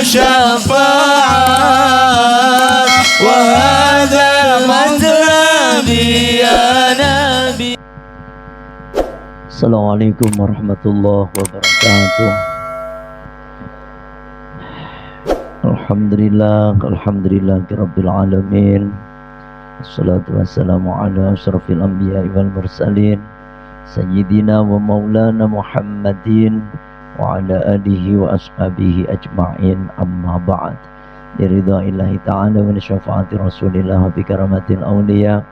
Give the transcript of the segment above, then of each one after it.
شفاعة وهذا مطلبي يا نبي. Assalamualaikum warahmatullahi wabarakatuh. Alhamdulillah rabbil alamin. Assalatu wassalamu ala asyrafil anbiya'i wal mursalin sayyidina wa maulana Muhammadin wa ala alihi wa ashabihi ajma'in, amma ba'd. Biridha'illahi ta'ala wa syafaati rasulillah wa bikaramatil awliya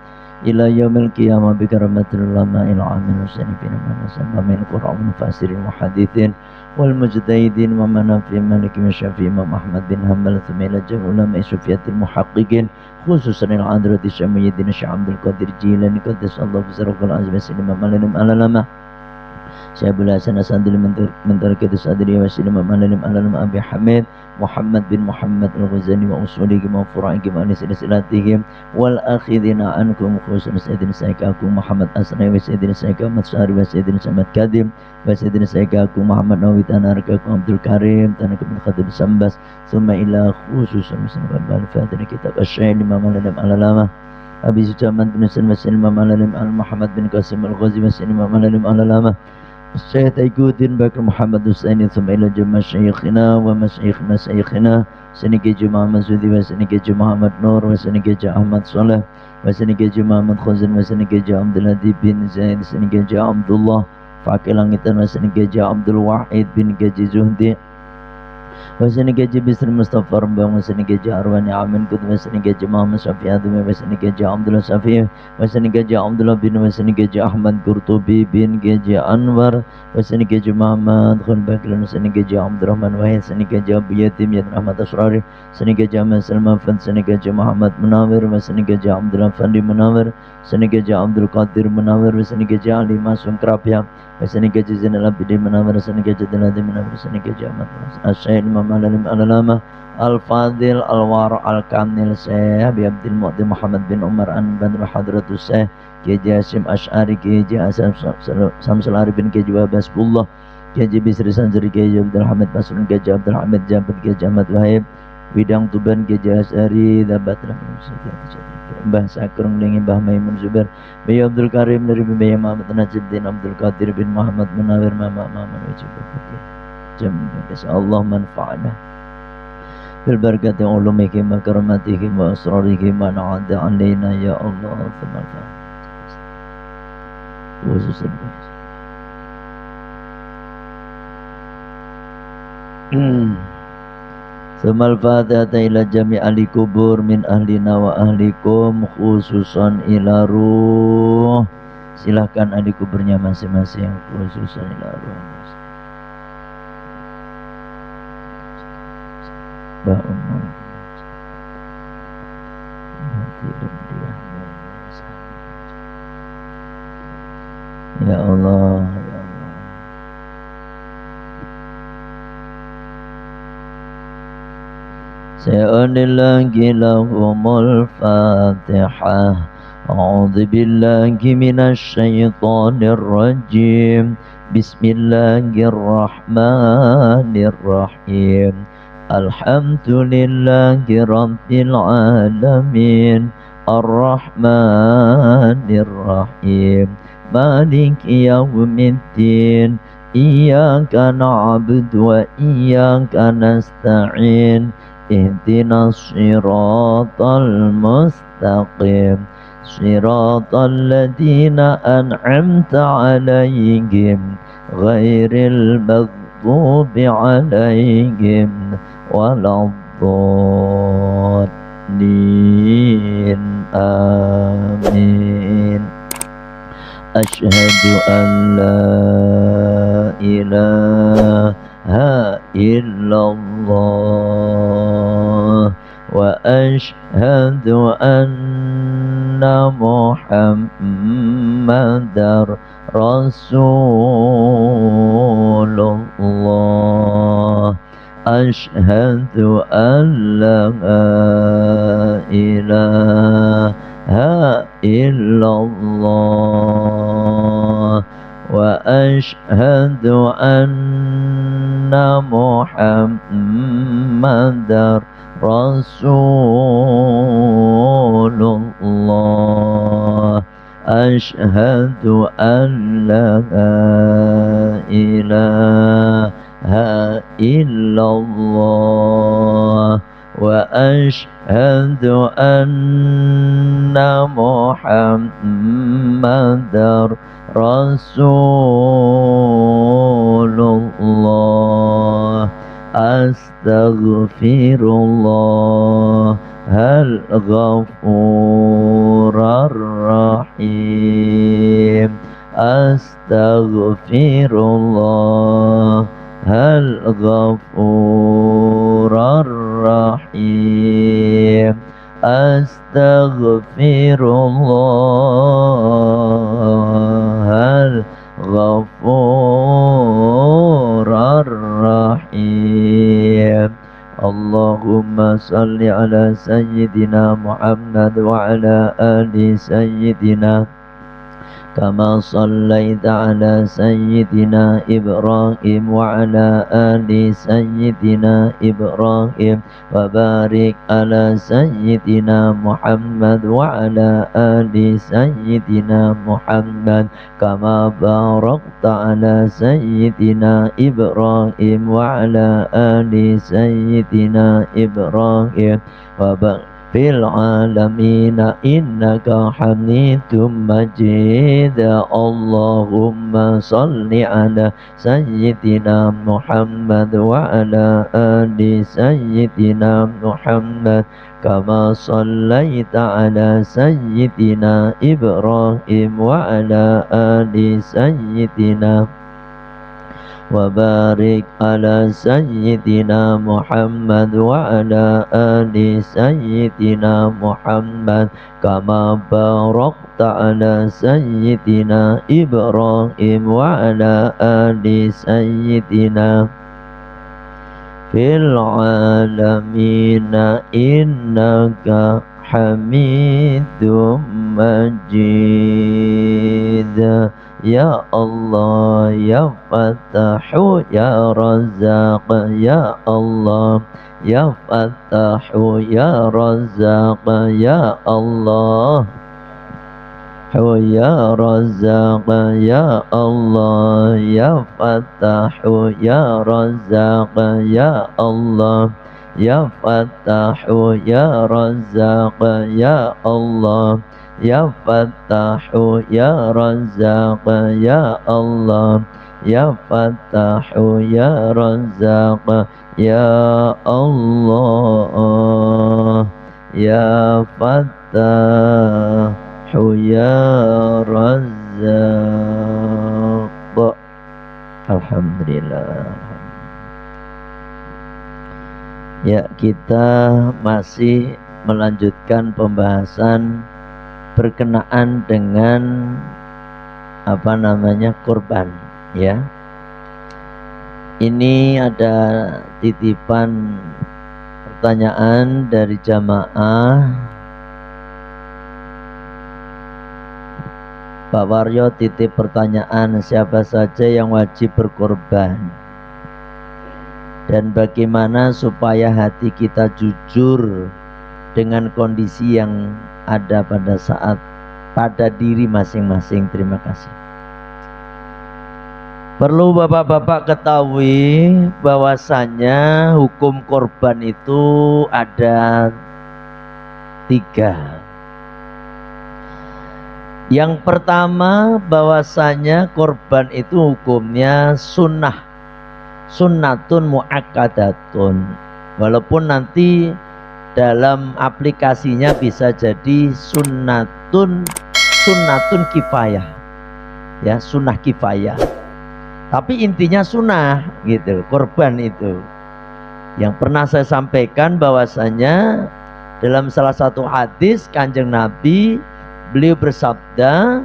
ila yaumil qiyamah bikaramatil ulama'il amil sanifin wa nasalamil qur'an fasirin muhadithin wal mujtahidin wa manafi maliki wa syafi Imam Ahmad bin Hanbal thumma ila ulama sufiyatil muhaqqiqin khususan al-hadrati Syamsuddin Syekh Abdul Qadir Jilani qaddasallahu sirrul azim Imam Al-Alim Al-Alama Syaikhul Hasan Asandil Mentarikat Sadri wa Imam Al-Alim Al-Alama Abi Hamid Muhammad bin Muhammad Al-Ghazali wa usulihim wa fura'ihim wa silsilatihim wal akhidina ankum khususan Sayyidina Sayyikakum Muhammad Asnai wa Sayyidina Sayyikakum Matsari wa Sayyidina Samad Kadim wa Sayyidina Sayyikakum Muhammad Nawawi Tanarkakum Abdul Karim Tanarkakum bin Khatib Sambas summa ila khususan Muslim al-Fatihah kitab Asy-Syaikh Imam Al-Alim Al-Alama Abi Sujaman bin Hasan wa Imam Al-Alim Al-Muhammad bin Qasim Al-Ghazi wa Imam Al-Alim Al-Alama Syekh Taiquddin Bakr Muhammad Husaini thumma ila jamaah syayikhina wa masyayikh masyayikhina Saniki Muhammad Sudi wa Saniki Muhammad Nur wa Saniki Ahmad Saleh wa Saniki Muhammad Khazin wa Saniki Abdul Hadi bin Zaid Saniki Abdullah Fakir Langitan wa Saniki Abdul Wahid bin Gaji Zuhdi Wasani Gaji Bisri Mustafa Rambang Wasani Gaji Arwani Amin Kut Wasani Gaji Muhammad Syafi Adumi Wasani Gaji Abdullah Syafi Wasani Gaji Abdullah bin Wasani Gaji Ahmad Qurtubi bin Gaji Anwar Wasani Gaji Muhammad Khul Baklan Wasani Gaji Abdurrahman Wahid Wasani Gaji Abu Yatim Yad Rahmat Asrari Wasani Gaji Ahmad Salman Fad Wasani Gaji Muhammad Munawir Wasani Gaji Abdullah Fandi Munawir Wasani Gaji Abdul Qadir Munawir Wasani Gaji Ali Masum Krapya Wasani Gaji Zainal Abidin Munawir Wasani Gaji Daladi Munawir Wasani Gaji Ahmad Asy-Syaikh Imam Al-Alim Al-Alama Al-Fadil Al-Wara Al-Kamil Syekh Abi Abdul Mu'ti Muhammad bin Umar An-Badr Hadratus Syekh Kiai Hasyim Asy'ari Kiai Hasan Samsul Arifin Kiai Wabasbullah Kiai Bisri Sanjari Kiai Abdul Hamid Masrun Kiai Abdul Hamid Jabat Kiai Ahmad Wahib Widang Tuban Kiai Asy'ari Dabat Mbah Sakrung dengan Mbah Maimun Zubair Mbah Abdul Karim dari Mbah Muhammad Najibuddin Abdul Qadir bin Muhammad Munawir Mama Wajib Jam Allah manfa'na bil barakati ulumihim wa karamatihim wa asrarihim wa na'ada alaina ya Allah khususan Semal fatihata ila jami ahli kubur min ahlina wa ahlikum khususan ila ruh. Silahkan ahli kuburnya masing-masing khususan ila ruh. Mbah Umar Ya Allah, ya Allah. Sa'anillahi lahumul fatihah. A'udzu billahi minasy syaithanir rajim. Bismillahirrahmanirrahim. Alhamdulillahi rabbil alamin. Ar-Rahmanir Rahim. Maliki yaumiddin. Iyyaka na'budu wa iyyaka nasta'in. Ihdinas siratal mustaqim. Siratal ladzina an'amta 'alaihim ghairil maghdubi 'alaihim waladdallin. Amin. Asyhadu an la ilaha illallah wa asyhadu anna Muhammadar Rasulullah. Asyhadu an la ilaha illallah وأشهد أن محمدا رسول الله أشهد أن لا إله إلا الله وأشهد أن محمدا رسول الله أستغفر الله الغفور الرحيم أستغفر الله الغفور الرحيم أستغفر الله الغفور الرحيم اللهم صل على سيدنا محمد وعلى آل سيدنا كما صليت على سيدنا إبراهيم وعلى آل سيدنا إبراهيم وبارك على سيدنا محمد وعلى آل سيدنا محمد كما باركت على سيدنا إبراهيم وعلى آل سيدنا إبراهيم وبارك في العالمين إنك حميد مجيد اللهم صل على سيدنا محمد وعلى آل سيدنا محمد كما صليت على سيدنا إبراهيم وعلى آل سيدنا وبارك على سيدنا محمد وعلى آل سيدنا محمد كما باركت على سيدنا إبراهيم وعلى آل سيدنا في العالمين إنك حميد مجيد يا الله يا فتاح يا رزاق يا الله يا فتاح يا رزاق يا الله يا رزاق يا الله يا فتاح يا رزاق يا الله يا فتاح يا رزاق يا الله يا فتاح يا رزاق يا الله يا فتاح يا رزاق يا الله يا فتاح يا رزاق. Alhamdulillah. Ya, kita masih melanjutkan pembahasan berkenaan dengan kurban, ya. Ini ada titipan pertanyaan dari jamaah. Pak Waryo titip pertanyaan, siapa saja yang wajib berkorban dan bagaimana supaya hati kita jujur dengan kondisi yang ada pada diri masing-masing. Terima kasih. Perlu bapak-bapak ketahui bahwasanya hukum korban itu ada 3. Yang pertama, bahwasanya korban itu hukumnya sunnah, sunnatun muakkadatun. Walaupun nanti dalam aplikasinya bisa jadi sunnatun kifayah, ya, sunnah kifayah. Tapi intinya sunnah gitu, korban itu. Yang pernah saya sampaikan bahwasanya dalam salah satu hadis Kanjeng Nabi, beliau bersabda,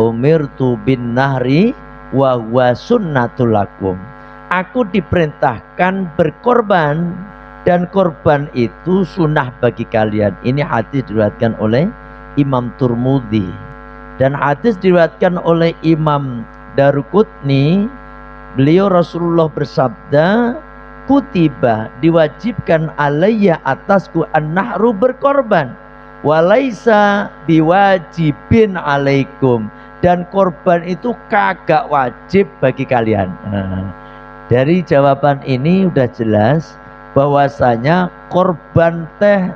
umirtu bin nahri wa huwa sunnatul lakum. Aku diperintahkan berkorban dan korban itu sunnah bagi kalian. Ini hadis diriwayatkan oleh Imam Turmudi Dan hadis diriwayatkan oleh Imam Daruqutni, beliau Rasulullah bersabda, kutiba diwajibkan alayya atasku an-nahru berkorban, walaisa biwajibin alaikum, dan korban itu kagak wajib bagi kalian. Dari jawaban ini udah jelas bahwasanya korban teh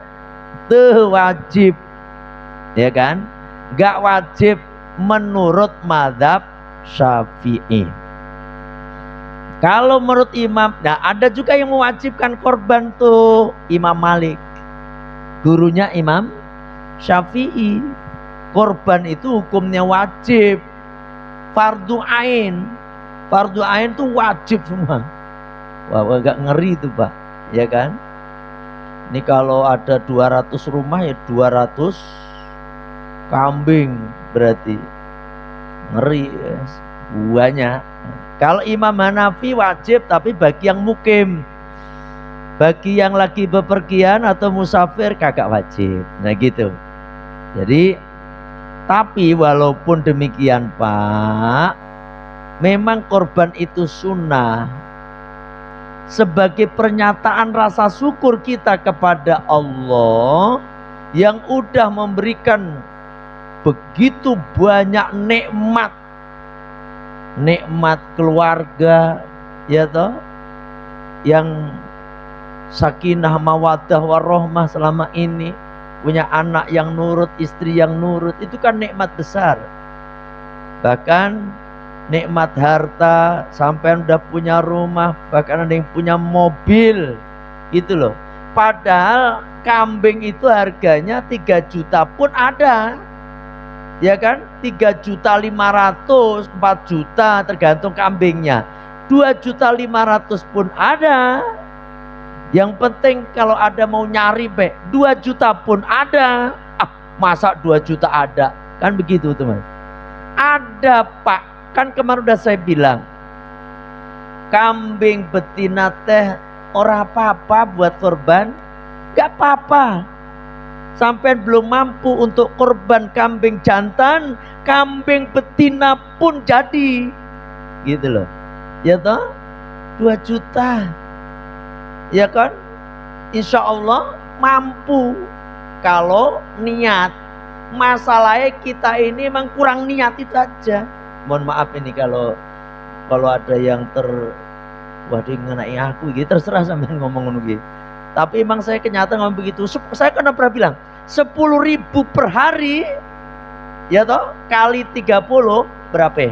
wajib, ya kan? Gak wajib menurut mazhab Syafi'i. Kalau menurut imam, nah ada juga yang mewajibkan korban tuh, Imam Malik, gurunya Imam Syafi'i. Korban itu hukumnya wajib, fardu ain. Fardu ain tuh wajib semua. Wah, agak ngeri itu Pak, ya kan? Ini kalau ada 200 rumah ya 200 kambing berarti. Ngeri ya. Banyak. Kalau Imam Hanafi wajib, tapi bagi yang mukim. Bagi yang lagi bepergian atau musafir kagak wajib. Nah gitu. Jadi, tapi walaupun demikian Pak, memang korban itu sunnah sebagai pernyataan rasa syukur kita kepada Allah yang udah memberikan begitu banyak nikmat keluarga, ya toh, yang sakinah mawaddah warahmah selama ini, punya anak yang nurut, istri yang nurut, itu kan nikmat besar. Bahkan nikmat harta, sampai udah punya rumah, bahkan ada yang punya mobil, gitu loh. Padahal kambing itu harganya 3 juta pun ada, ya kan? 3.500.000, 4 juta tergantung kambingnya. 2.500.000 pun ada. Yang penting kalau ada mau nyari 2 juta pun ada. Masa 2 juta ada? Kan begitu teman. Ada Pak. Kan kemarin udah saya bilang, kambing betina teh ora apa-apa buat korban. Gak apa-apa. Sampai belum mampu untuk korban kambing jantan, kambing betina pun jadi, gitu loh, ya toh, 2 juta, ya kan? Insya Allah mampu kalau niat. Masalahnya kita ini memang kurang niat itu aja. Mohon maaf ini kalau ada yang waduh ngenai aku gitu, terserah sampean ngomong gitu. Tapi emang saya kenyataan ngomong begitu. Saya kan pernah bilang 10.000 per hari, ya toh, kali 30 berapa?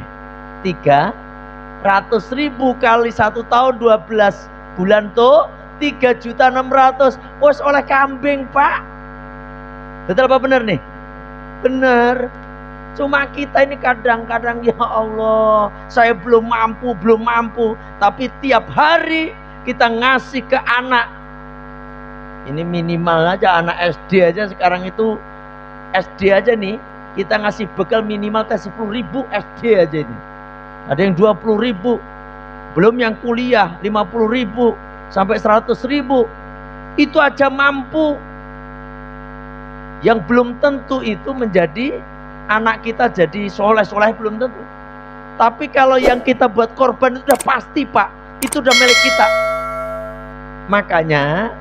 300.000 kali 1 tahun 12 bulan tuh 3.600.000. Wes oleh kambing Pak. Betul apa benar nih? Benar. Cuma kita ini kadang-kadang, ya Allah, saya belum mampu. Tapi tiap hari kita ngasih ke anak. Ini minimal aja anak SD aja sekarang itu, SD aja nih kita ngasih bekal minimal ke 10.000 SD aja ini. Ada yang 20.000, belum yang kuliah 50.000 sampai 100.000. Itu aja mampu. Yang belum tentu itu menjadi anak kita jadi soleh belum tentu. Tapi kalau yang kita buat korban itu udah pasti Pak, itu udah milik kita. Makanya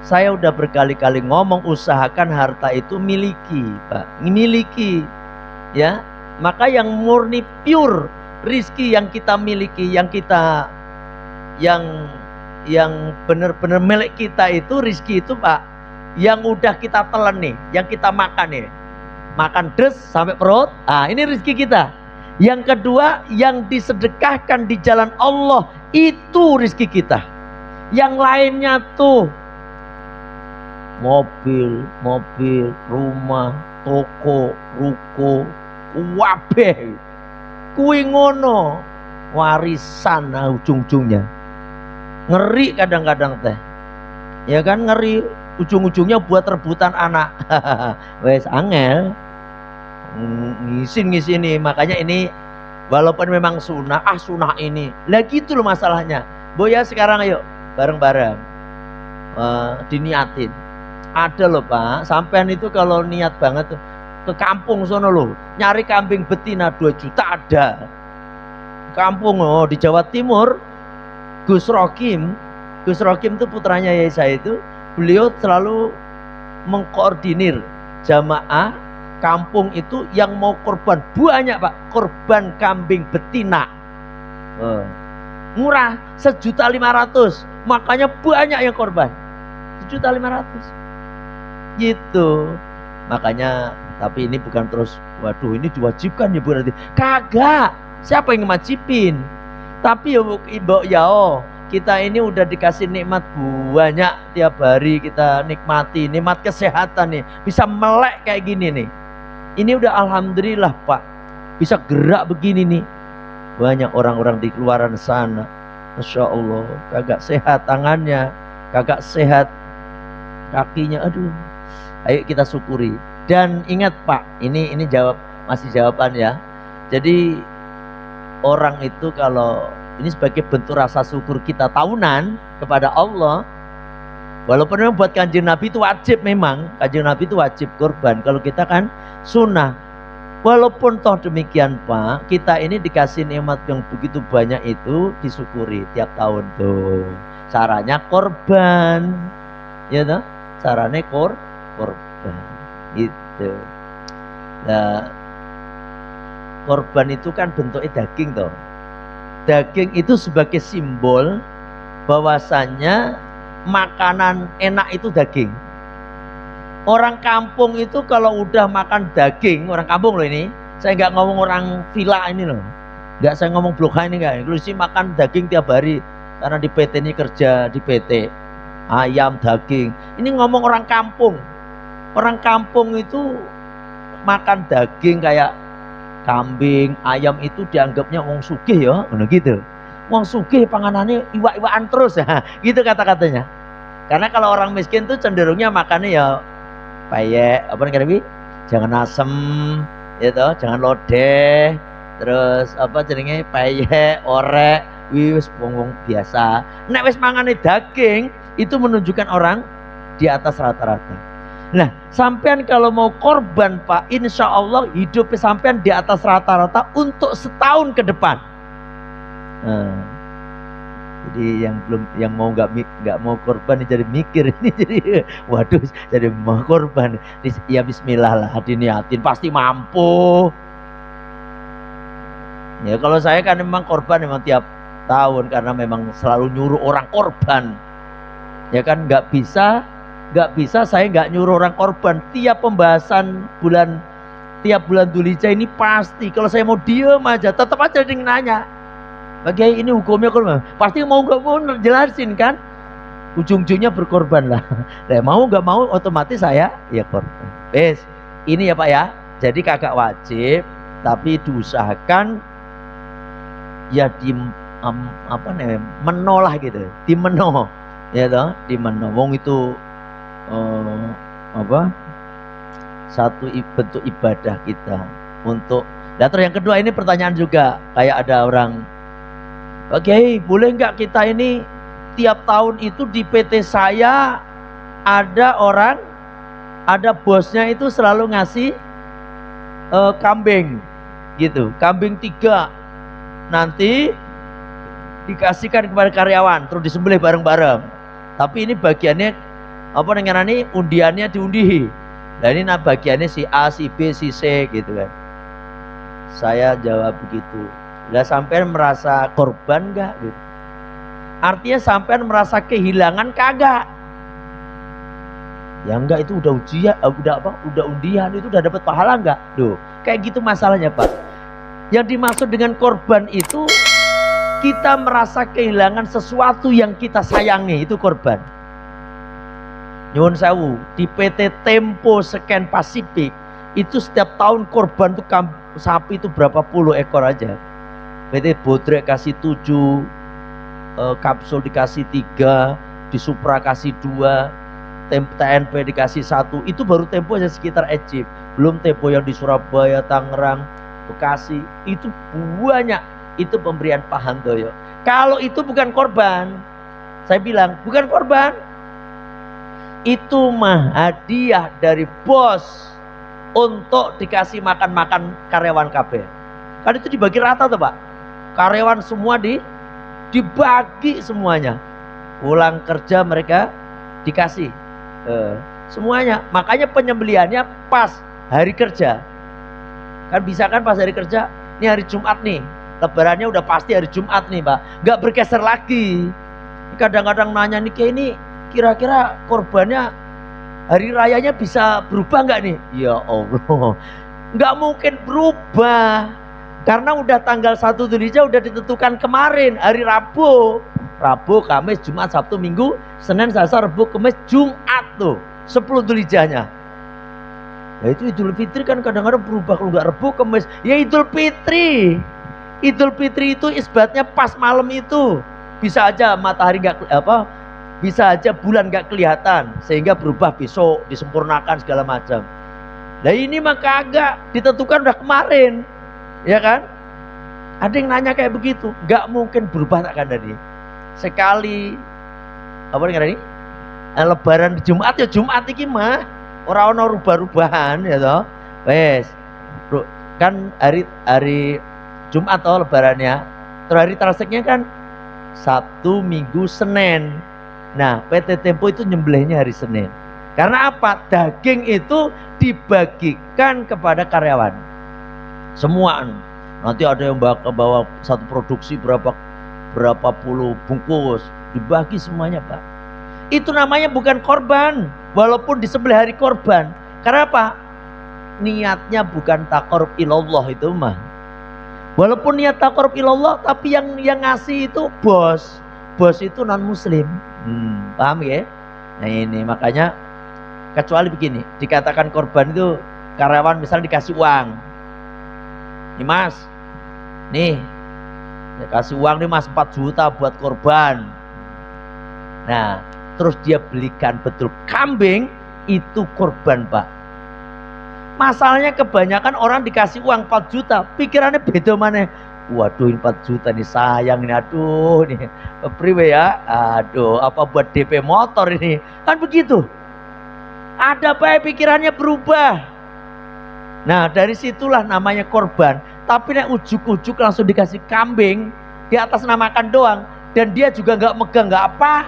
saya udah berkali-kali ngomong, usahakan harta itu miliki Pak, miliki ya. Maka yang murni pure rizki yang kita miliki, yang benar-benar milik kita itu rizki itu Pak, yang udah kita telan nih, yang kita makan nih, makan des sampai perut, ini rizki kita. Yang kedua, yang disedekahkan di jalan Allah, itu rizki kita. Yang lainnya tuh mobil, rumah, toko, ruko, wabeh, kuwi ngono, warisan ujung-ujungnya. Ngeri kadang-kadang teh, ya kan, ngeri. Ujung-ujungnya buat rebutan anak. Wes angel ngisin nih. Makanya ini walaupun memang sunnah, sunnah ini lah gitu loh masalahnya. Boya sekarang ayo bareng-bareng diniatin. Ada loh Pak, sampean itu kalau niat banget tuh ke kampung sono loh, nyari kambing betina 2 juta ada. Kampung di Jawa Timur, Gus Rokim itu putranya Yai saya itu, beliau selalu mengkoordinir jamaah kampung itu yang mau korban banyak Pak, korban kambing betina. Murah 1.500.000, makanya banyak yang korban 1.500.000 gitu. Makanya tapi ini bukan terus waduh ini diwajibkan ya berarti kagak, siapa yang ngewajibin, tapi ya kita ini udah dikasih nikmat banyak, tiap hari kita nikmati nikmat kesehatan nih, bisa melek kayak gini nih, ini udah alhamdulillah Pak, bisa gerak begini nih. Banyak orang-orang di luaran sana, Masya Allah, kagak sehat tangannya, kagak sehat kakinya, aduh. Ayo kita syukuri. Dan ingat Pak, ini masih jawaban ya. Jadi orang itu kalau ini sebagai bentuk rasa syukur kita tahunan kepada Allah, walaupun memang buat Kanjeng Nabi itu wajib, memang Kanjeng Nabi itu wajib korban, kalau kita kan sunnah. Walaupun toh demikian Pak, kita ini dikasih nikmat yang begitu banyak itu disyukuri tiap tahun tuh. Caranya korban, ya toh? Caranya korban itu. Nah, korban itu kan bentuknya daging toh. Daging itu sebagai simbol bahwasannya makanan enak itu daging. Orang kampung itu kalau udah makan daging, orang kampung loh ini, saya nggak ngomong orang villa ini loh, nggak saya ngomong blok ini nggak, lu sih makan daging tiap hari karena di PT ini kerja di PT, ayam daging. Ini ngomong orang kampung itu makan daging kayak kambing, ayam itu dianggapnya wong sugih ya, bener gitu. Wong sugih panganannya iwak-iwakan terus, gitu kata-katanya. Karena kalau orang miskin tuh cenderungnya makannya ya payek, apa namanya, jangan asem, gitu, jangan lodeh, terus apa jenenge payek, orek, wis wong biasa. Nek wis mangane daging itu menunjukkan orang di atas rata-rata. Nah, sampean kalau mau korban Pak, insya Allah hidup sampean di atas rata-rata untuk setahun ke depan. Jadi yang mau nggak mau korban ini jadi mikir ini, jadi waduh, jadi mau korban ya bismillah lah, diniatin pasti mampu. Ya kalau saya kan memang korban memang tiap tahun karena memang selalu nyuruh orang korban. Ya kan nggak bisa saya nggak nyuruh orang korban. Tiap pembahasan tiap bulan Dzulhijjah ini pasti kalau saya mau diem aja tetap aja ada yang nanya. Bagaimana ini hukumnya korban? Pasti mau nggak mau jelasin kan? Ujung-ujungnya berkorban lah. Nah, mau nggak mau otomatis saya ya korban. Ini ya Pak ya. Jadi kagak wajib, tapi diusahakan ya menolak gitu, dimeno, ya toh, dimeno. Wong itu satu bentuk ibadah kita untuk. Dan terus yang kedua ini pertanyaan juga kayak ada orang. Oke, boleh nggak kita ini tiap tahun itu di PT saya ada bosnya itu selalu ngasih kambing gitu, kambing 3 nanti dikasihkan kepada karyawan terus disembelih bareng-bareng, tapi ini bagiannya apa namanya, ini undiannya diundihi. Nah ini bagiannya si A, si B, si C gitu kan. Saya jawab begitu. Lah sampean merasa korban enggak gitu? Artinya sampean merasa kehilangan kagak? Ya enggak, itu udah ujian, udah undian, itu udah dapat pahala enggak? Duh, kayak gitu masalahnya Pak. Yang dimaksud dengan korban itu kita merasa kehilangan sesuatu yang kita sayangi, itu korban. Nyuwun sewu, di PT Tempo Scan Pasifik itu setiap tahun korban tuh sapi itu berapa puluh ekor aja. PT Bodrek kasih 7, Kapsul dikasih 3, di Supra kasih 2, TNP dikasih 1. Itu baru Tempo aja sekitar Egypt, belum Tempo yang di Surabaya, Tangerang, Bekasi. Itu banyak, itu pemberian Pak Handoyo. Kalau itu bukan korban, saya bilang bukan korban, itu mah hadiah dari bos untuk dikasih makan-makan karyawan KB. Kan itu dibagi rata tuh Pak. Karyawan semua dibagi semuanya. Pulang kerja mereka dikasih semuanya. Makanya penyembelihannya pas hari kerja. Kan bisa kan pas hari kerja, ini hari Jumat nih, lebarannya udah pasti hari Jumat nih Pak, nggak bergeser lagi. Kadang-kadang nanya nih, kayak ini kira-kira korbannya hari rayanya bisa berubah nggak nih? Ya Allah, nggak mungkin berubah, karena udah tanggal 1 Dzulhijjah udah ditentukan kemarin, hari Rabu, Kamis, Jumat, Sabtu, Minggu, Senin, Selasa, Rabu, Kamis, Jumat tuh 10 Dzulhijjahnya. Ya itu Idul Fitri kan kadang-kadang berubah, kalau nggak Rabu, Kamis, ya Idul Fitri. Idul Fitri itu isbatnya pas malam itu, bisa aja matahari nggak bisa aja bulan nggak kelihatan sehingga berubah besok, disempurnakan segala macam. Nah ini maka agak ditentukan udah kemarin, ya kan? Ada yang nanya kayak begitu, nggak mungkin berubah tak kan tadi. Sekali apa nih? Lebaran Jumat ya Jumat iki mah. Orang rubah-rubahan ya toh. Wes. Kan hari Jumat toh lebarannya. Terus hari transiknya kan Sabtu, Minggu, Senin. Nah, PT Tempo itu nyembelihnya hari Senin. Karena apa? Daging itu dibagikan kepada karyawan. Semua. Nanti ada yang bawa satu produksi berapa puluh bungkus, dibagi semuanya, Pak. Itu namanya bukan korban, walaupun disembelih hari korban. Karena apa? Niatnya bukan taqarrub ilallah itu mah. Walaupun niat taqarrub ilallah, tapi yang ngasih itu bos itu non muslim. Paham ya? Nah ini makanya, kecuali begini, dikatakan korban itu karyawan misalnya dikasih uang. Nih Mas, nih kasih uang nih Mas 4 juta buat korban. Nah terus dia belikan betul kambing, itu korban Pak. Masalahnya kebanyakan orang dikasih uang 4 juta, pikirannya beda mana. Waduh ini 4 juta nih sayang nih, aduh nih priwe ya, aduh apa buat DP motor ini, kan begitu. Ada apa pikirannya berubah. Nah dari situlah namanya korban. Tapi nek ujuk-ujuk langsung dikasih kambing, di atas namakan doang, dan dia juga nggak megang nggak apa.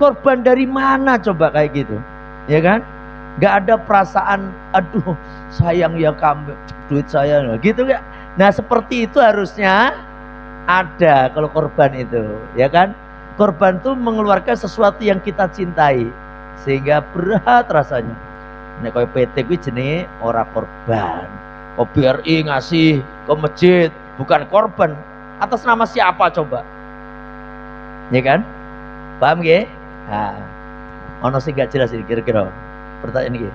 Korban dari mana coba kayak gitu, ya kan? Nggak ada perasaan, aduh sayang ya kambing, duit saya, gitu nggak? Nah seperti itu harusnya ada kalau korban itu, ya kan? Korban itu mengeluarkan sesuatu yang kita cintai, sehingga berat rasanya. Nek koyo PT kuwi jenenge ora korban. Kok BRI ngasih ke masjid bukan korban, atas nama siapa coba? Ya kan? Paham nggih? Nah, ono sing gak jelas ini kira-kira pertanyaan ini.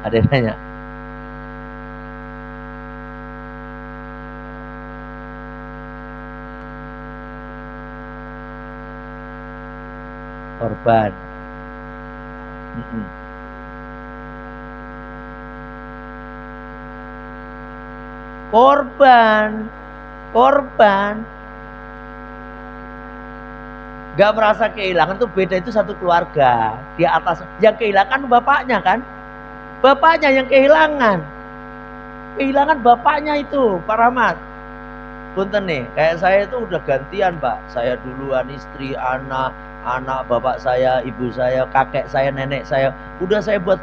Ada yang nanya? Korban. Korban gak merasa kehilangan tuh beda, itu satu keluarga. Di atas yang kehilangan bapaknya kan, bapaknya yang kehilangan bapaknya itu Pak Rahmat. Punten nih, kayak saya itu udah gantian Pak, saya duluan, istri, anak bapak saya, ibu saya, kakek saya, nenek saya, udah saya buat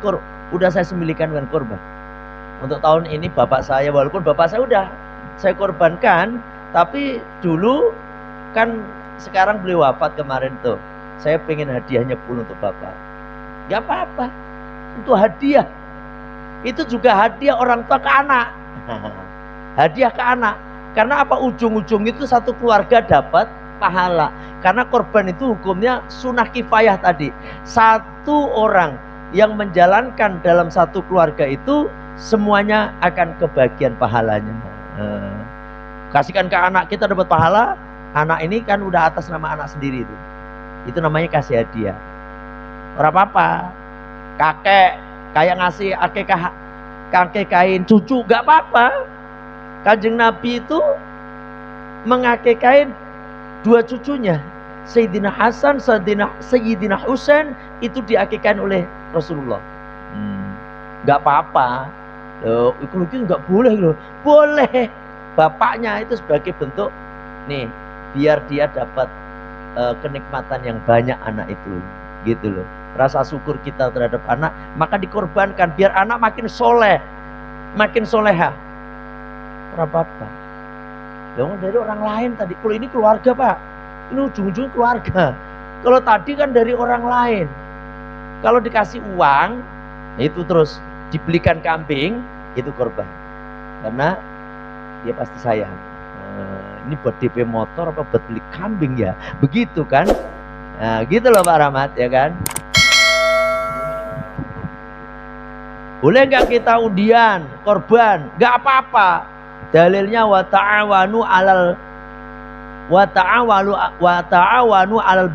udah saya sembelihkan dengan korban. Untuk tahun ini bapak saya, walaupun bapak saya udah saya korbankan, tapi dulu kan, sekarang beliau wafat kemarin tuh, saya pengen hadiahnya pun untuk bapak. Gak apa-apa, untuk hadiah. Itu juga hadiah orang tua ke anak. Hadiah ke anak. Karena apa? Ujung-ujung itu satu keluarga dapat pahala. Karena korban itu hukumnya sunnah kifayah tadi. Satu orang yang menjalankan dalam satu keluarga itu, semuanya akan kebagian pahalanya. Kasihkan ke anak, kita dapat pahala. Anak ini kan udah atas nama anak sendiri itu namanya kasih hadiah. Ora apa-apa. Kakek kayak ngasih akikah, kakekain cucu, gak apa-apa. Kanjeng Nabi itu mengakikain 2 cucunya, Sayyidina Hasan, Sayyidina Husain, itu diakikain oleh Rasulullah. nggak apa-apa. Loh, itu nggak boleh loh. Boleh. Bapaknya itu sebagai bentuk nih, biar dia dapat kenikmatan yang banyak anak itu, gitu loh. Rasa syukur kita terhadap anak, maka dikorbankan biar anak makin soleh, makin soleha. Apa-apa. Loh, dari orang lain tadi. Kalau ini keluarga Pak, ini ujung-ujung keluarga. Kalau tadi kan dari orang lain. Kalau dikasih uang, itu terus dibelikan kambing, itu korban. Karena dia pasti sayang. Ini buat DP motor apa buat beli kambing ya? Begitu kan? Nah, gitu loh Pak Rahmat, ya kan? Boleh nggak kita undian, korban? Nggak apa-apa. Dalilnya wa ta'awanu alal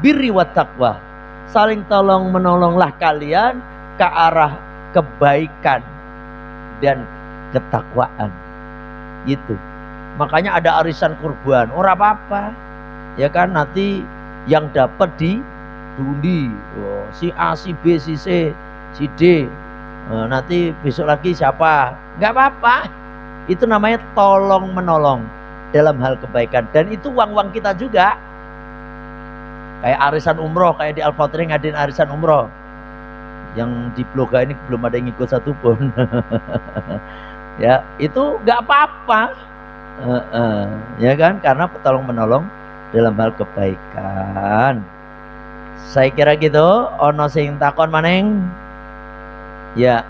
birri wat taqwa. Saling tolong menolonglah kalian ke arah kebaikan dan ketakwaan. Gitu. Makanya ada arisan kurban. Ora apa-apa. Ya kan, nanti yang dapat diundi. Oh, si A, si B, si C, si D. Nanti besok lagi siapa? Nggak apa-apa. Itu namanya tolong menolong dalam hal kebaikan. Dan itu uang-uang kita juga. Kayak arisan umroh, kayak di Al-Fatihah ngadain arisan umroh. Yang di Bloga ini belum ada yang ikut satupun. Ya, itu nggak apa-apa. Ya kan, karena tolong menolong dalam hal kebaikan. Saya kira gitu. Ono sing takon maneng? Ya.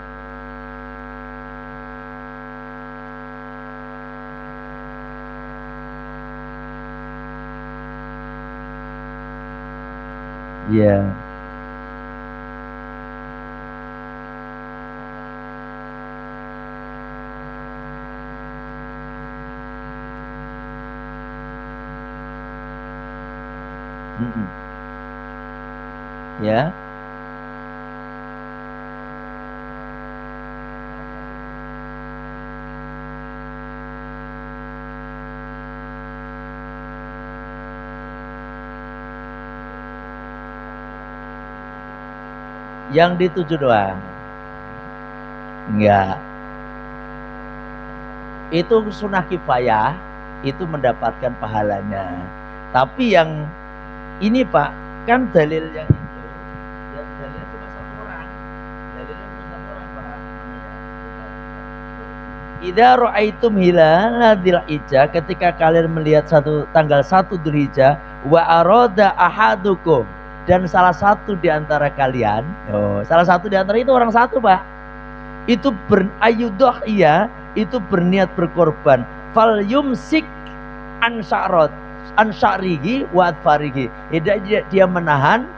Ya. Ya. Yang dituju doang. Enggak. Itu sunnah kifayah, itu mendapatkan pahalanya. Tapi yang ini Pak, kan dalil yang itu, dalilnya cuma satu orang. Dalilnya cuma satu orang Pak. Idza ra'aitum hilala dzulhijjah, ketika kalian melihat tanggal 1 Dzulhijjah, wa arada ahadukum, dan salah satu di antara kalian, salah satu di antara itu orang satu Pak, itu ayudhiyah, itu berniat berkorban, fal yumsik an sya'rihi wa adfarihi, dia menahan,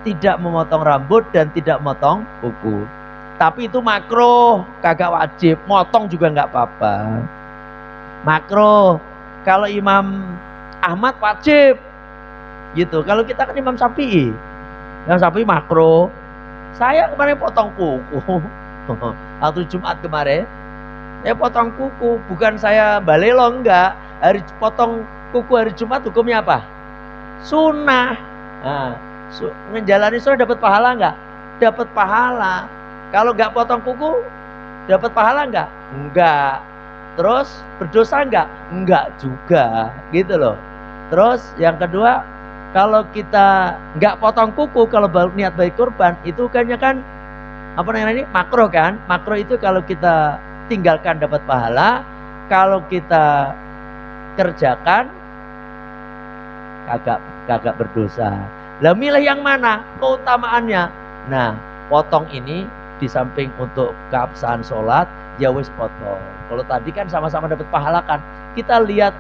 tidak memotong rambut dan tidak memotong kuku. Tapi itu makruh, kagak wajib. Motong juga nggak apa-apa. Makruh. Kalau Imam Ahmad wajib. Gitu. Kalau kita kan Imam Syafi'i. Imam Syafi'i makruh. Saya kemarin potong kuku. Atau Jumat kemarin. Ya potong kuku. Bukan saya balelo, enggak. Potong kuku hari Jumat hukumnya apa? Sunnah. Nah, menjalani sunnah dapat pahala enggak? Dapat pahala. Kalau nggak potong kuku, dapat pahala nggak? Enggak. Terus berdosa nggak? Enggak juga, gitu loh. Terus yang kedua, kalau kita nggak potong kuku, kalau niat baik kurban, itu kan apa namanya ini? Makruh kan? Makruh itu kalau kita tinggalkan dapat pahala, kalau kita kerjakan kagak berdosa. Lah milih yang mana? Keutamaannya. Nah, potong ini di samping untuk keabsahan sholat, ya wis potong. Kalau tadi kan sama-sama dapat pahala kan. Kita lihat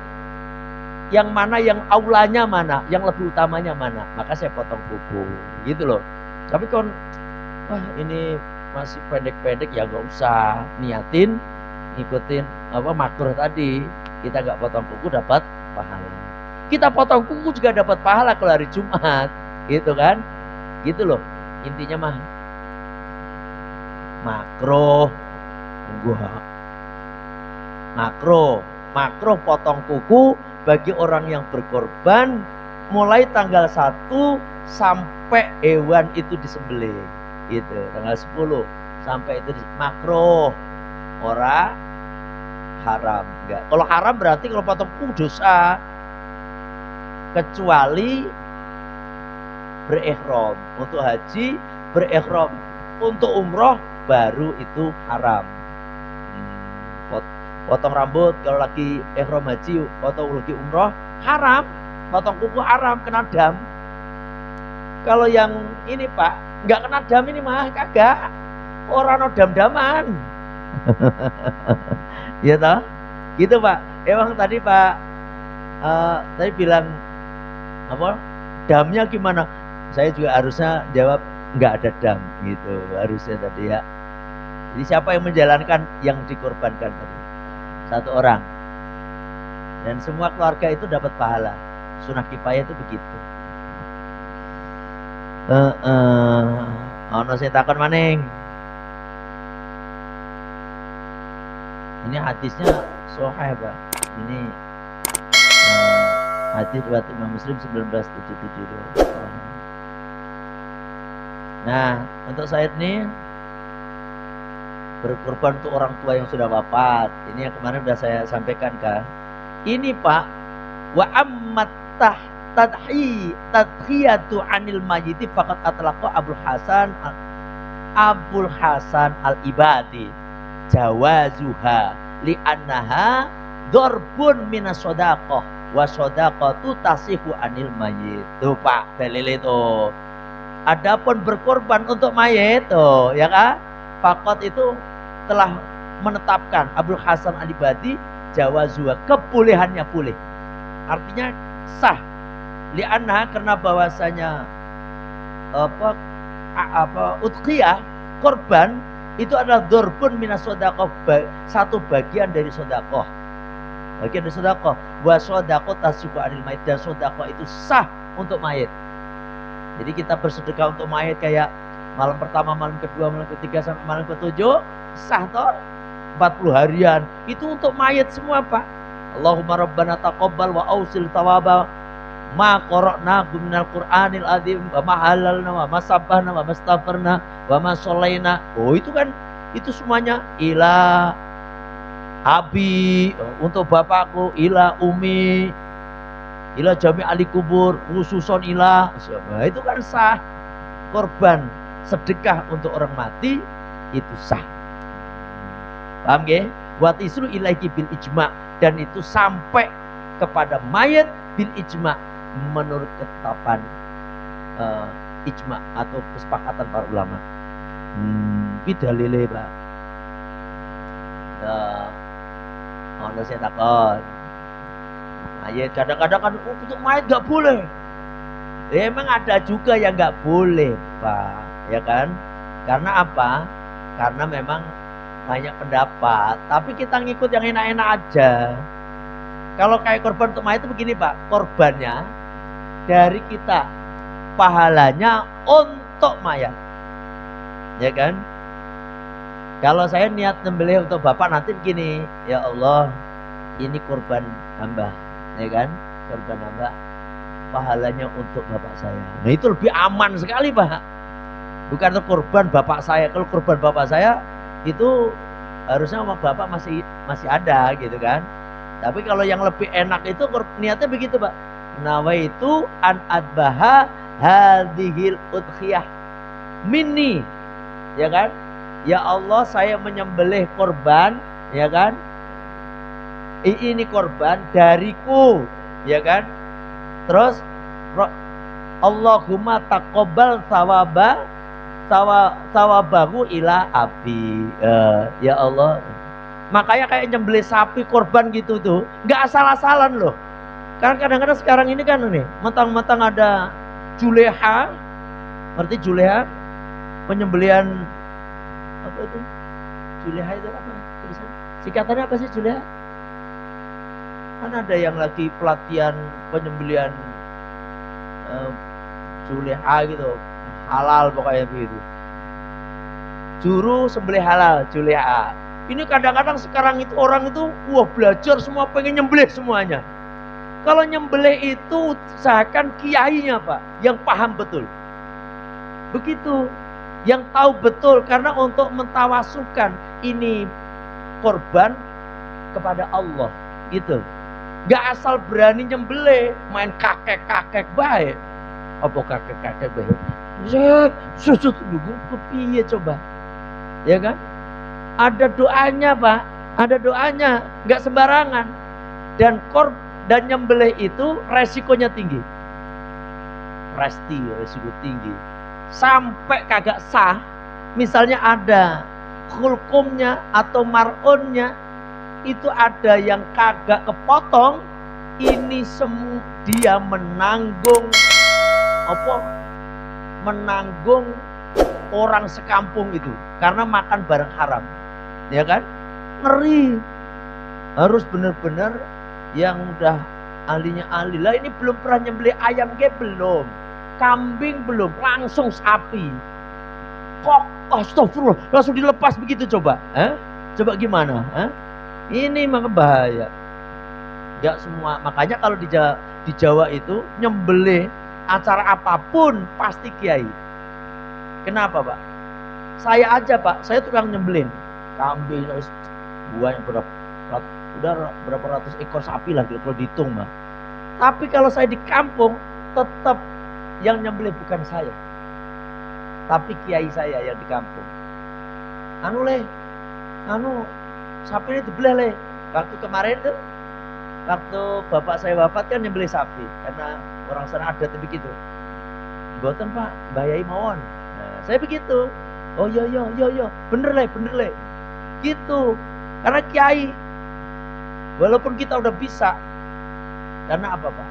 yang mana, yang aulanya mana, yang lebih utamanya mana. Maka saya potong kuku, gitu loh. Tapi kan, wah ini masih pendek-pendek, ya nggak usah niatin, ngikutin apa makruh tadi. Kita nggak potong kuku dapat pahala. Kita potong kuku juga dapat pahala kalau hari Jumat, gitu kan? Gitu loh. Intinya mah makruh, makruh potong kuku bagi orang yang berkorban mulai tanggal 1 sampai hewan itu disembelih, gitu. Tanggal 10 sampai itu makruh, ora haram. Enggak. Kalau haram berarti kalau potong dosa, kecuali berihram. Untuk haji berihram, untuk umroh baru itu haram. Potong rambut kalau lagi ihram haji, potong lagi umroh haram, potong kuku haram, kena dam. Kalau yang ini Pak, nggak kena dam ini mah kagak, orang no dam-daman. Ya toh, gitu Pak. Emang tadi Pak tadi bilang apa? Damnya gimana? Saya juga harusnya jawab nggak ada dam gitu, harusnya tadi ya. Jadi siapa yang menjalankan yang dikorbankan tadi? Satu orang. Dan semua keluarga itu dapat pahala. Sunah kifayah itu begitu. Ono sing takon maning. Ini hadisnya sahih, Pak. Ini hadis riwayat Imam Muslim 1977. Nah, untuk saya ini berkorban untuk orang tua yang sudah wafat. Ini yang kemarin sudah saya sampaikan kan. Ini Pak, wa ammat tadhiyatu anil mayyiti faqat atlaqa Abul Hasan Al-Ibadi jawazuha li'annaha darbun minas shadaqah wa shadaqatu tasihu anil mayyit. Tuh Pak, dalil itu. Adapun berkorban untuk mayit tuh, ya kan? Faqat itu telah menetapkan Abul Hasan Al-Ibadi jawazuha, kebolehannya boleh. Artinya sah. Li'anna, karena bahwasanya udhiyah, korban itu adalah dorbun minas shadaqah, satu bagian dari sedekah. Bagian dari sedekah. Wa shadaqah tasihu anil mayit, dan sedekah itu sah untuk mayit. Jadi kita bersedekah untuk mayit kayak malam pertama, malam kedua, malam ketiga sampai malam ketujuh, sah toh? 40 harian itu untuk mayit semua Pak. Allahumma rabbana taqabbal wa ausil thawaba ma qara'na minal Qur'anil azim wa ma halalna wa ma sabbahna wa mastaghfarna wa ma sholaina. Oh itu kan, itu semuanya ila abi, untuk bapakku, ila umi, ila jami ali kubur, khususon ila. Nah, itu kan sah. Korban sedekah untuk orang mati itu sah. Paham nggih? Wa tisru ilaihi bil ijma', dan itu sampai kepada mayat bil ijma', menurut ketetapan ijma' atau kesepakatan para ulama. Bidalile Pak. Ono saya takon. Mayat kadang-kadang kan untuk mayat nggak boleh. Emang ada juga yang nggak boleh Pak, ya kan? Karena apa? Karena memang banyak pendapat, tapi kita ngikut yang enak-enak aja. Kalau kayak korban untuk mayat itu begini Pak, korbannya dari kita, pahalanya untuk mayat, ya kan? Kalau saya niat nyembelih untuk bapak nanti begini, ya Allah, ini korban hamba, ya kan? Korban hamba, pahalanya untuk bapak saya. Nah itu lebih aman sekali Pak. Bukan korban bapak saya. Kalau korban bapak saya itu harusnya sama bapak masih ada gitu kan. Tapi kalau yang lebih enak itu niatnya begitu Pak. Nawaitu an adbaha hadhil udhiyah minni, ya kan? Ya Allah, saya menyembelih korban, ya kan? Ini korban dariku, ya kan? Terus Allahumma taqabbal sawabahu ila abi. Ya Allah. Makanya kayak nyembelih sapi korban gitu tuh, nggak asal-asalan loh. Karena kadang-kadang sekarang ini kan nih, mentang-mentang ada juleha, ngerti juleha? Penyembelihan apa itu? Juleha itu apa? Singkatannya apa sih juleha? Kan ada yang lagi pelatihan penyembelihan juleha gitu, halal pokoknya begitu. Juru sembelih halal, juleha. Ini kadang-kadang sekarang itu orang itu belajar semua, pengen nyembelih semuanya. Kalau nyembelih itu usahakan kiainya Pak, yang paham betul. Begitu. yang tahu betul, karena untuk mentawasukan ini korban kepada Allah gitu. Gak asal berani nyembelih, main kakek-kakek baik. Apa kakek-kakek baik? Susut dulu piye coba. Ya kan? Ada doanya, Pak. Ada doanya, nggak sembarangan. Dan nyembelih itu resikonya tinggi. Resiko tinggi. Sampai kagak sah, misalnya ada hulkumnya atau mar'unnya, itu ada yang kagak kepotong, ini semua dia menanggung menanggung orang sekampung itu karena makan barang haram, ya kan? Ngeri. Harus benar-benar yang udah ahlinya ahli. Lah ini belum pernah nyembelih ayam belum, kambing belum, langsung sapi. Kok astagfirullah langsung dilepas begitu coba? Coba gimana? Ini maka bahaya. Gak semua, makanya kalau di Jawa itu nyembelih acara apapun pasti kiai. Kenapa, Pak? Saya aja, Pak, saya tukang nyembelih kambing, buah yang berapa ratus ekor sapi lah kalau dihitung mah. Tapi kalau saya di kampung tetap yang nyembelih bukan saya, tapi kiai saya yang di kampung. Sapi ini dibelah le. Waktu kemarin tuh, waktu bapak saya wafat kan nyembelih sapi, karena orang sana adat begitu. Boten Pak, bayai mawon. Nah, saya begitu. Oh yo, bener le. Gitu. Karena kiai, walaupun kita udah bisa, karena apa Pak?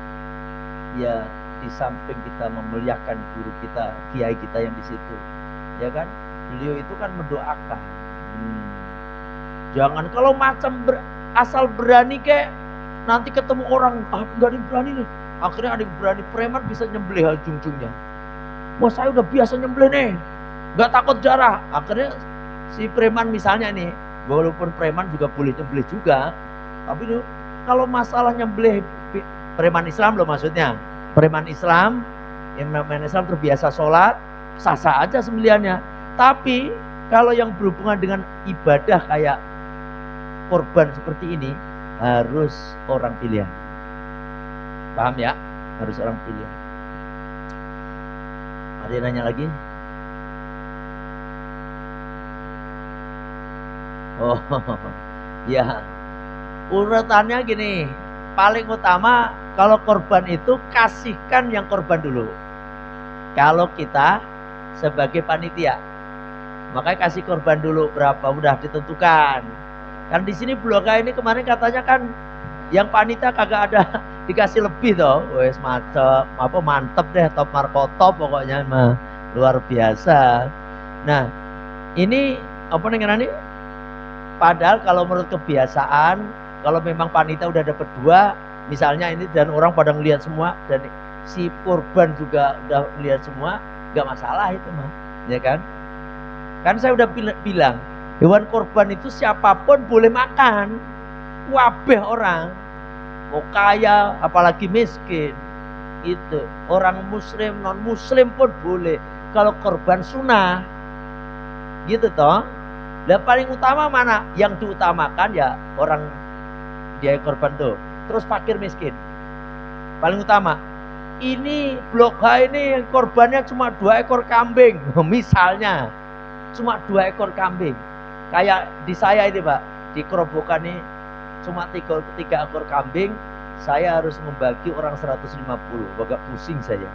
Ya di samping kita memuliakan guru kita, kiai kita yang di situ, ya kan? Beliau itu kan mendoakan. Jangan kalau macam asal berani kayak nanti ketemu orang nggak ada yang berani nih. Akhirnya ada yang berani, preman bisa nyembelih ujung-ujungnya. Wah saya udah biasa nyembelih nih, nggak takut darah. Akhirnya si preman misalnya nih, walaupun preman juga boleh nyembelih juga, tapi tuh kalau masalah nyembelih preman Islam loh maksudnya, preman Islam terbiasa sholat, sah-sah aja sembelihannya. Tapi kalau yang berhubungan dengan ibadah kayak korban seperti ini harus orang pilihan. Paham ya? Harus orang pilihan. Ada yang nanya lagi? Oh, ya. Urutannya gini, paling utama kalau korban itu kasihkan yang korban dulu. Kalau kita sebagai panitia, makanya kasih korban dulu berapa, udah ditentukan. Kan di sini Blok A ini kemarin katanya kan yang panitia kagak ada dikasih lebih toh. Wes mantep deh, top markotop pokoknya mah luar biasa. Nah, ini apa namanya? Padahal kalau menurut kebiasaan, kalau memang panitia udah dapat 2, misalnya ini dan orang pada ngelihat semua dan si korban juga udah ngelihat semua, nggak masalah itu mah, ya kan? Kan saya udah bilang, hewan korban itu siapapun boleh makan, wabeh orang, mau kaya apalagi miskin, itu orang muslim non muslim pun boleh. Kalau korban sunnah, gitu toh. Dan paling utama mana? Yang diutamakan ya orang dia korban tuh. Terus fakir miskin. Paling utama. Ini Blok H ini korbannya cuma 2 ekor kambing, misalnya. Cuma 2 ekor kambing. Kayak di saya ini Pak, di kerobokan ini cuma 3 ekor kambing, saya harus membagi orang 150, agak pusing saya.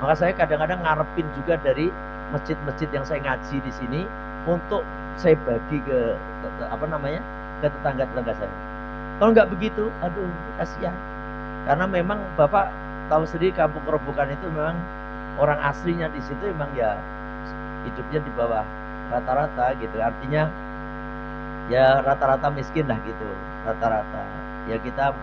Maka saya kadang-kadang ngarepin juga dari masjid-masjid yang saya ngaji di sini untuk saya bagi ke tetangga-tetangga saya. Kalau nggak begitu, aduh kasihan. Karena memang Bapak tahu sendiri kampung kerobokan itu memang orang aslinya di situ memang ya hidupnya di bawah rata-rata gitu. Artinya ya rata-rata miskin lah gitu, rata-rata. Ya kita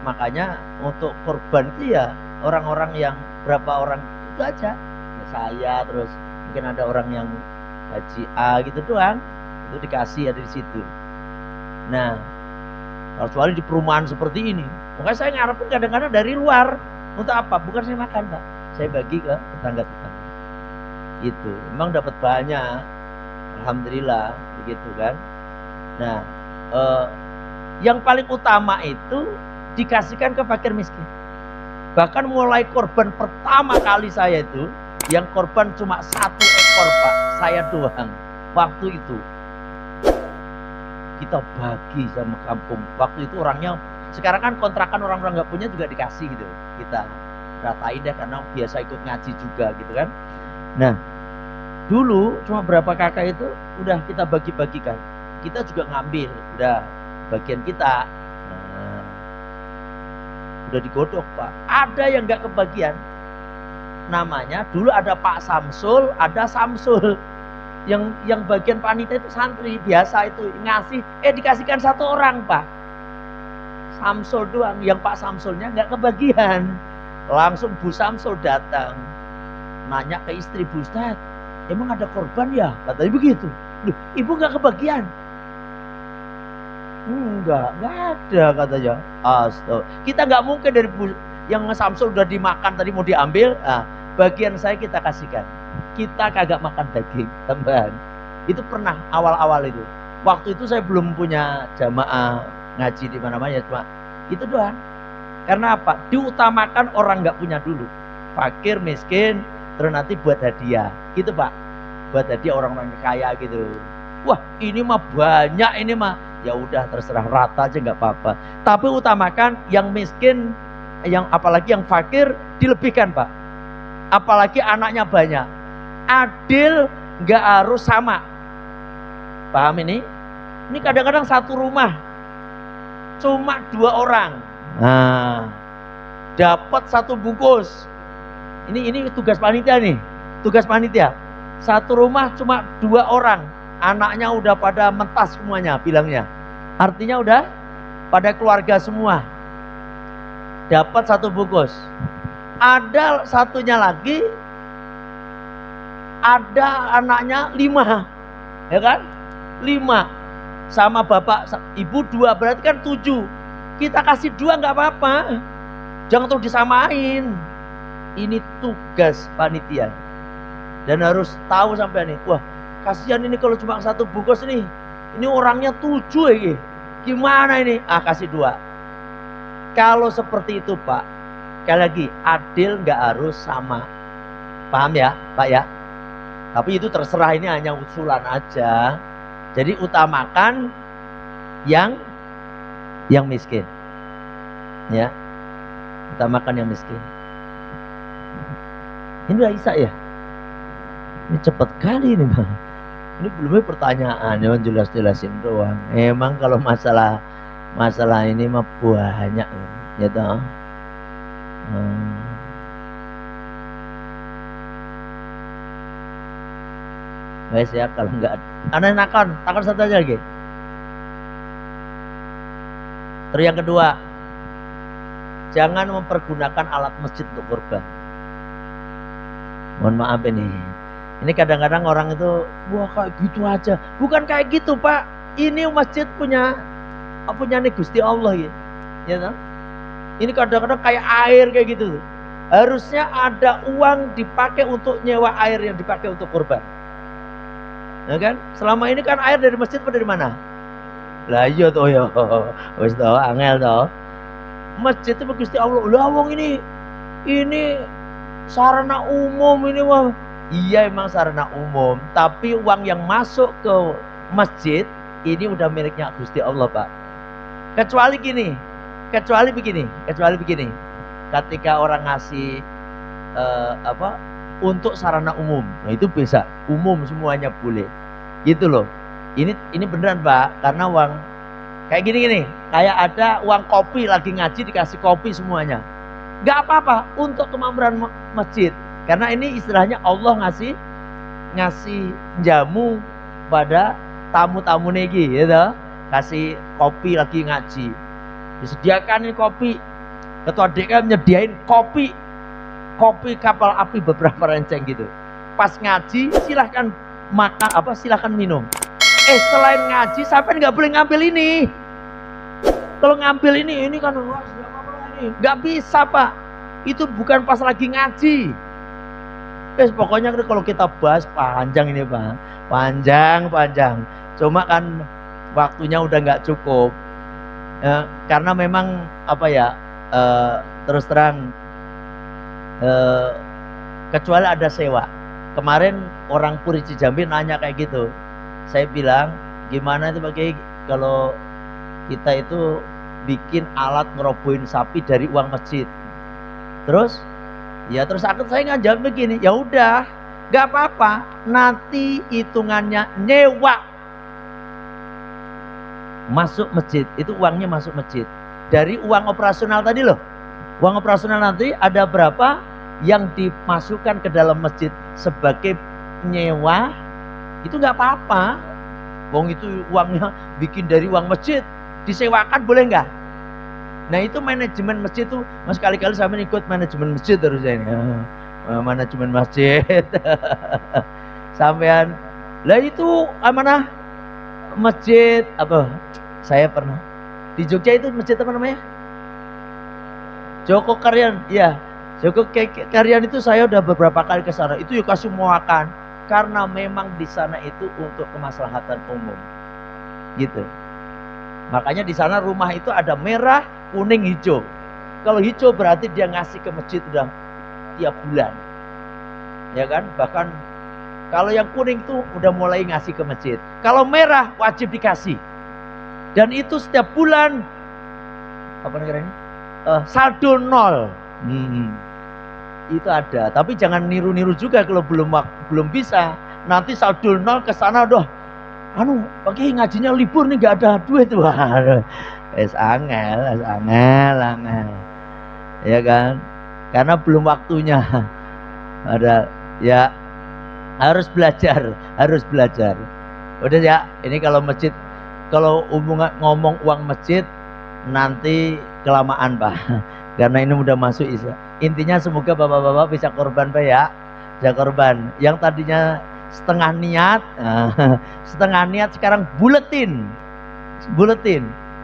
makanya untuk korban itu ya orang-orang yang berapa orang itu aja. Ya, saya terus mungkin ada orang yang haji A gitu doang, itu dikasih ada di situ. Nah, kecuali di perumahan seperti ini, makanya saya ngarepin kadang-kadang dari luar. Untuk apa? Bukan saya makan Pak, saya bagi ke tetangga-tetangga. Gitu. Memang dapat banyak, alhamdulillah, begitu kan. Nah, yang paling utama itu dikasihkan ke fakir miskin. Bahkan mulai korban pertama kali saya itu, yang korban cuma 1 ekor Pak, saya doang. Waktu itu kita bagi sama kampung. Waktu itu orangnya, sekarang kan kontrakan orang-orang nggak punya juga dikasih gitu. Kita ratain deh karena biasa ikut ngaji juga gitu kan. Nah, dulu cuma berapa kakak itu udah kita bagi-bagikan. Kita juga ngambil, udah bagian kita. Nah, udah digodok Pak. Ada yang nggak kebagian. Namanya dulu ada Pak Samsul, ada Samsul. Yang bagian panitia itu santri biasa itu ngasih, dikasihkan 1 orang Pak. Samsul doang, yang Pak Samsulnya nggak kebagian. Langsung Bu Samsul datang, nanya ke istri, Bu Ustadz, emang ada korban ya? Katanya begitu. Loh, ibu nggak kebagian? Enggak ada katanya. Astaga, kita nggak mungkin dari yang Samsul udah dimakan tadi mau diambil, bagian saya kita kasihkan. Kita kagak makan daging tambahan. Itu pernah awal-awal itu. Waktu itu saya belum punya jamaah ngaji di mana-mana, cuma itu doang. Karena apa? Diutamakan orang nggak punya dulu. Fakir, miskin, terus nanti buat hadiah. Gitu Pak. Buat hadiah orang-orang kaya gitu. Wah, ini mah banyak, ini mah ya udah terserah, rata aja nggak apa-apa. Tapi utamakan yang miskin, yang apalagi yang fakir dilebihkan Pak. Apalagi anaknya banyak. Adil, nggak harus sama. Paham ini? Ini kadang-kadang satu rumah cuma 2 orang. Nah, dapat 1 bungkus. Ini tugas panitia nih. Tugas panitia. Satu rumah cuma 2 orang. Anaknya udah pada mentas semuanya bilangnya. Artinya udah pada keluarga semua. Dapat 1 bungkus. Ada satunya lagi, ada anaknya 5, ya kan? 5 sama bapak ibu 2, berarti kan 7. Kita kasih 2 nggak apa-apa, jangan terus disamain. Ini tugas panitia dan harus tahu sampai nih. Wah, kasihan ini kalau cuma 1 bungkus nih, ini orangnya 7 ya, gimana ini? Kasih 2. Kalau seperti itu Pak, sekali lagi, adil nggak harus sama. Paham ya Pak ya? Tapi itu terserah, ini hanya usulan aja. Jadi utamakan yang miskin. Ya. Utamakan yang miskin. Ini udah Isa ya? Ini cepat kali ini Bang. Ini belum pertanyaan, ya jelas-jelasin doang. Emang kalau masalah ini mah banyak ya toh. Guys ya, kalau enggak anak takon 1 aja lagi. Terus yang kedua, jangan mempergunakan alat masjid untuk kurban. Mohon maaf ini kadang-kadang orang itu wah kayak gitu aja. Bukan kayak gitu Pak. Ini masjid punya nih Gusti Allah ya. Ya toh? Ini kadang-kadang kayak air kayak gitu. Harusnya ada uang dipakai untuk nyewa air yang dipakai untuk kurban. Ya kan? Selama ini kan air dari masjid atau dari mana? Lah iya toh ya. Wis toh angel toh. Masjid itu Gusti Allah. Lah wong ini sarana umum ini wah. Iya emang sarana umum, tapi uang yang masuk ke masjid ini udah miliknya Gusti Allah Pak. Kecuali begini. Ketika orang ngasih untuk sarana umum, nah itu bisa umum semuanya boleh, gitu loh. Ini beneran Pak, karena uang kayak gini, kayak ada uang kopi lagi ngaji dikasih kopi semuanya, nggak apa-apa untuk kemakmuran masjid, karena ini istilahnya Allah ngasih jamu pada tamu-tamu negi, gitu. Kasih kopi lagi ngaji, disediakan ini kopi. Ketua DKM nyediain kopi kapal api beberapa renceng gitu. Pas ngaji silahkan makan silahkan minum. Selain ngaji sampai nggak boleh ngambil ini. Kalau ngambil ini kan nggak bisa Pak. Itu bukan pas lagi ngaji. Pokoknya kalau kita bahas panjang ini Pak, panjang. Cuma kan waktunya udah nggak cukup. Karena memang apa ya, terus terang, kecuali ada sewa. Kemarin orang Puri Cijambi nanya kayak gitu. Saya bilang, gimana itu Pak Kiai kalau kita itu bikin alat ngerobohin sapi dari uang masjid? Terus saya ngajak begini, ya udah, nggak apa-apa, nanti hitungannya nyewa masuk masjid, itu uangnya masuk masjid dari uang operasional tadi loh. Uang operasional nanti ada berapa yang dimasukkan ke dalam masjid sebagai nyewa, itu nggak apa-apa. Wong itu uangnya bikin dari uang masjid, disewakan boleh nggak? Nah itu manajemen masjid tuh, mas kali-kali saya ikut manajemen masjid terus ini, manajemen masjid. Sampean, lah itu amanah masjid apa? Saya pernah di Jogja itu masjid apa namanya? Joko Karyan, ya. Joko Karyan itu saya udah beberapa kali ke sana. Itu yuk kasih makan karena memang di sana itu untuk kemaslahatan umum, gitu. Makanya di sana rumah itu ada merah, kuning, hijau. Kalau hijau berarti dia ngasih ke masjid udah tiap bulan, ya kan? Bahkan kalau yang kuning itu udah mulai ngasih ke masjid. Kalau merah wajib dikasih. Dan itu setiap bulan apa namanya? Saldo 0. Itu ada. Tapi jangan niru-niru juga kalau belum bisa. Nanti saldo 0 ke sana doh. Pakai ngajinya libur nih, nggak ada duit tuh. Angel. Ya kan? Karena belum waktunya. Ada ya, harus belajar. Udah ya, ini kalau masjid, kalau ngomong uang masjid nanti kelamaan Pak. Karena ini udah masuk Isya. Intinya semoga bapak-bapak bisa korban Pak ya. Bisa korban. Yang tadinya setengah niat sekarang buletin.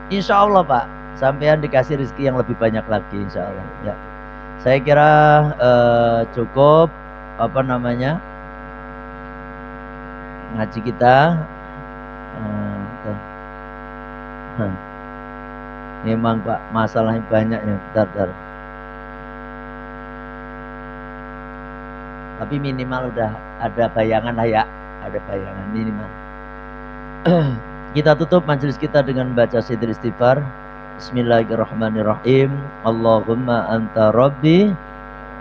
Insya Allah Pak, sampean dikasih rezeki yang lebih banyak lagi insya Allah ya. Saya kira cukup ngaji kita. Memang Pak masalahnya banyak ya. Bentar. Tapi minimal udah ada bayangan lah ya. Ada bayangan minimal. Kita tutup majelis kita dengan baca sidr istighfar. Bismillahirrahmanirrahim. Allahumma anta rabbi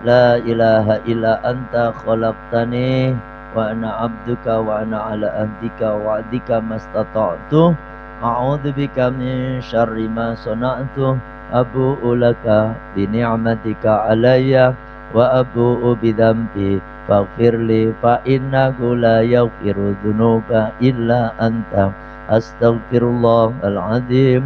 la ilaha illa anta khalaqtani wa ana abduka wa ana ala ahdika wa adika mastata'tu. A'udzu bika min syarri ma sana'tu. Abu'u laka bi ni'matika alayya wa abu'u bi dzambi faghfirli fa innahu la yaghfiru dzunuba illa anta. Astaghfirullahaladzim.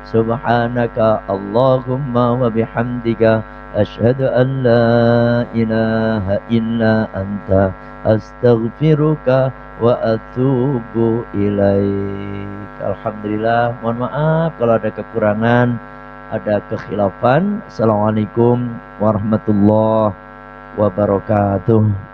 Subhanaka Allahumma wa bihamdika asyhadu an la ilaha illa anta astaghfiruka wa atubu ilaik. Alhamdulillah, mohon maaf kalau ada kekurangan, ada kekhilafan. Assalamualaikum warahmatullahi wabarakatuh.